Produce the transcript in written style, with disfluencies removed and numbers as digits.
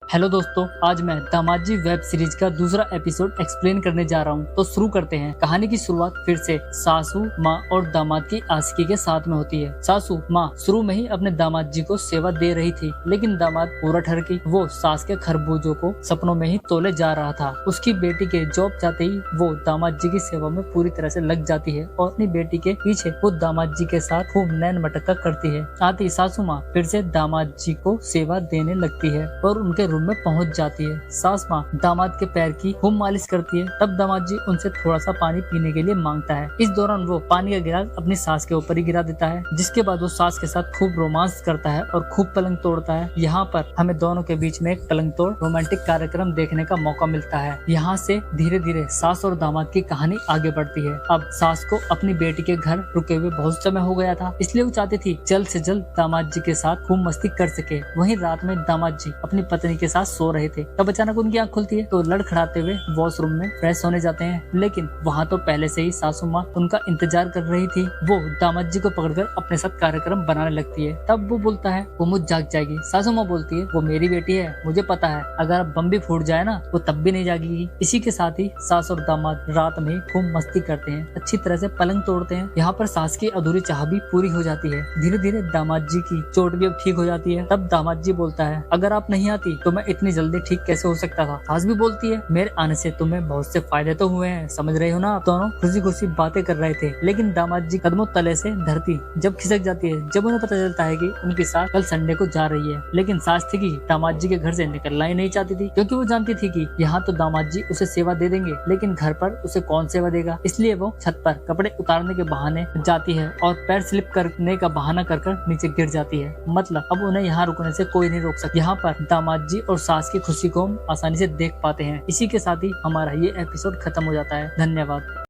Hello दोस्तों, आज मैं दामाद जी वेब सीरीज का दूसरा एपिसोड एक्सप्लेन करने जा रहा हूँ। तो शुरू करते हैं। कहानी की शुरुआत फिर से सासू माँ और दामाद की आशिकी के साथ में होती है। सासू माँ शुरू में ही अपने दामाद जी को सेवा दे रही थी, लेकिन दामाद पूरा ठरकी वो सास के खरबूजों को सपनों में ही तोले जा रहा था। उसकी बेटी के जॉब जाते ही वो दामाद जी की सेवा में पूरी तरह से लग जाती है और अपनी बेटी के पीछे वो दामाद जी के साथ खूब नैन मटक्का करती है। साथ ही सासू माँ फिर से दामाद जी को सेवा देने लगती है और उनके रूम में पहुंच जाती है। सास माँ दामाद के पैर की खूब मालिश करती है। तब दामाद जी उनसे थोड़ा सा पानी पीने के लिए मांगता है। इस दौरान वो पानी का गिलास अपनी सास के ऊपर ही गिरा देता है, जिसके बाद वो सास के साथ खूब रोमांस करता है और खूब पलंग तोड़ता है। यहाँ पर हमें दोनों के बीच में एक पलंग तोड़ रोमांटिक कार्यक्रम देखने का मौका मिलता है। यहाँ से धीरे धीरे सास और दामाद की कहानी आगे बढ़ती है। अब सास को अपनी बेटी के घर रुके हुए बहुत समय हो गया था, इसलिए वो चाहती थी जल्द से जल्द दामाद जी के साथ खूब मस्ती कर सके। वहीं रात में दामाद जी अपनी पत्नी के साथ सो रहे थे, तब अचानक उनकी आंख खुलती है तो लड़खड़ाते हुए वॉशरूम में फ्रेश होने जाते हैं। लेकिन वहाँ तो पहले से ही सासू माँ उनका इंतजार कर रही थी। वो दामाद जी को पकड़कर अपने साथ कार्यक्रम बनाने लगती है। तब वो बोलता है वो मुझ जाग जाएगी। सासू माँ बोलती है वो मेरी बेटी है, मुझे पता है अगर बम भी फूट जाए ना वो तब भी नहीं जागेगी। इसी के साथ ही सास और दामाद रात में खूब मस्ती करते हैं, अच्छी तरह से पलंग तोड़ते हैं। यहाँ पर सास की अधूरी चाह भी पूरी हो जाती है। धीरे धीरे दामाद जी की चोट भी अब ठीक हो जाती है। तब दामाद जी बोलता है अगर आप नहीं आती तो मैं इतनी जल्दी ठीक कैसे हो सकता था। सास भी बोलती है मेरे आने से तुम्हें बहुत से फायदे तो हुए हैं, समझ रहे हो ना। आप दोनों खुशी खुशी बातें कर रहे थे, लेकिन दामाद जी कदमों तले से धरती जब खिसक जाती है, जब उन्हें पता चलता है कि उनकी सास कल संडे को जा रही है। लेकिन सास थी कि दामाद जी के घर से निकलना ही नहीं चाहती थी, क्योंकि वो जानती थी कि यहाँ तो दामाद जी उसे सेवा दे देंगे, लेकिन घर पर उसे कौन सेवा देगा। इसलिए वो छत पर कपड़े उतारने के बहाने जाती है और पैर स्लिप करने का बहाना कर नीचे गिर जाती है। मतलब अब उन्हें यहाँ रुकने से कोई नहीं रोक सकता। यहाँ पर दामाद जी और सास की खुशी को हम आसानी से देख पाते हैं। इसी के साथ ही हमारा ये एपिसोड खत्म हो जाता है। धन्यवाद।